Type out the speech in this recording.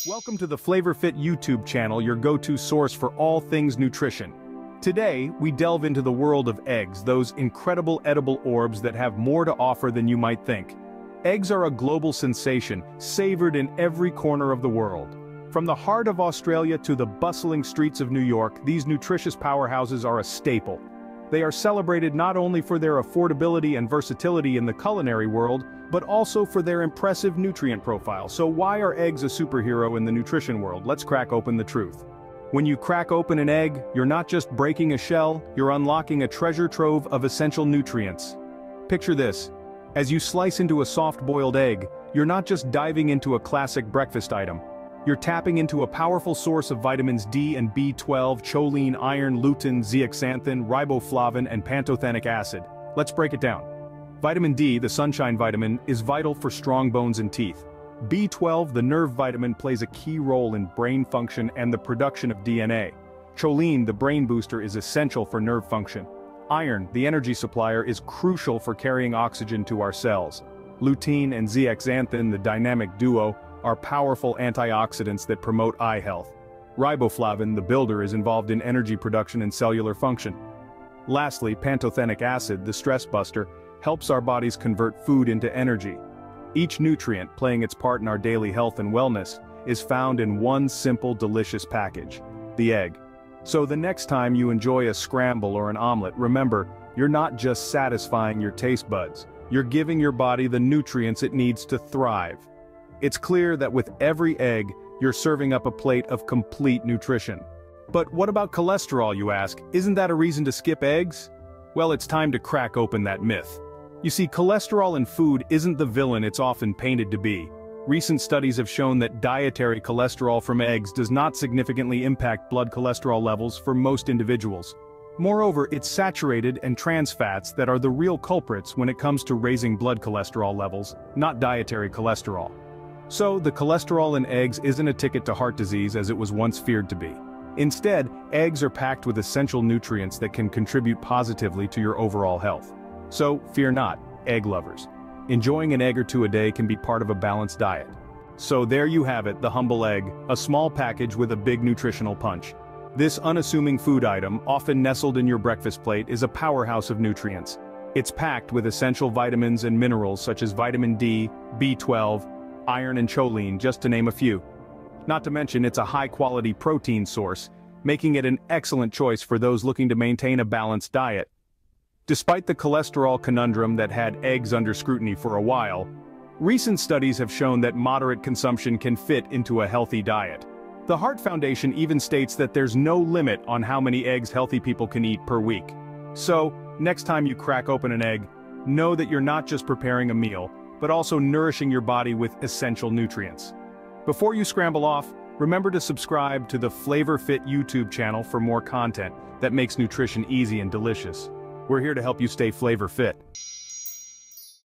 Welcome to the Flavour Fit YouTube channel, your go-to source for all things nutrition. Today, we delve into the world of eggs, those incredible edible orbs that have more to offer than you might think. Eggs are a global sensation, savored in every corner of the world. From the heart of Australia to the bustling streets of New York, these nutritious powerhouses are a staple. They are celebrated not only for their affordability and versatility in the culinary world, but also for their impressive nutrient profile. So why are eggs a superhero in the nutrition world? Let's crack open the truth. When you crack open an egg, you're not just breaking a shell, you're unlocking a treasure trove of essential nutrients. Picture this. As you slice into a soft-boiled egg, you're not just diving into a classic breakfast item. You're tapping into a powerful source of vitamins D and B12, choline, iron, lutein, zeaxanthin, riboflavin, and pantothenic acid. Let's break it down. Vitamin D, the sunshine vitamin, is vital for strong bones and teeth. B12, the nerve vitamin, plays a key role in brain function and the production of DNA. Choline, the brain booster, is essential for nerve function. Iron, the energy supplier, is crucial for carrying oxygen to our cells. Lutein and zeaxanthin, the dynamic duo, are powerful antioxidants that promote eye health. Riboflavin, the builder, is involved in energy production and cellular function. Lastly, pantothenic acid, the stress buster, helps our bodies convert food into energy. Each nutrient, playing its part in our daily health and wellness, is found in one simple, delicious package: the egg. So the next time you enjoy a scramble or an omelet, remember, you're not just satisfying your taste buds, you're giving your body the nutrients it needs to thrive. It's clear that with every egg, you're serving up a plate of complete nutrition. But what about cholesterol, you ask? Isn't that a reason to skip eggs? Well, it's time to crack open that myth. You see, cholesterol in food isn't the villain it's often painted to be. Recent studies have shown that dietary cholesterol from eggs does not significantly impact blood cholesterol levels for most individuals. Moreover, it's saturated and trans fats that are the real culprits when it comes to raising blood cholesterol levels, not dietary cholesterol. So, the cholesterol in eggs isn't a ticket to heart disease as it was once feared to be. Instead, eggs are packed with essential nutrients that can contribute positively to your overall health. So, fear not, egg lovers. Enjoying an egg or two a day can be part of a balanced diet. So there you have it, the humble egg, a small package with a big nutritional punch. This unassuming food item, often nestled in your breakfast plate, is a powerhouse of nutrients. It's packed with essential vitamins and minerals such as vitamin D, B12, iron and choline, just to name a few. Not to mention it's a high-quality protein source, making it an excellent choice for those looking to maintain a balanced diet. Despite the cholesterol conundrum that had eggs under scrutiny for a while, recent studies have shown that moderate consumption can fit into a healthy diet. The Heart Foundation even states that there's no limit on how many eggs healthy people can eat per week. So, next time you crack open an egg, know that you're not just preparing a meal, but also nourishing your body with essential nutrients. Before you scramble off, remember to subscribe to the Flavour Fit YouTube channel for more content that makes nutrition easy and delicious. We're here to help you stay flavor fit.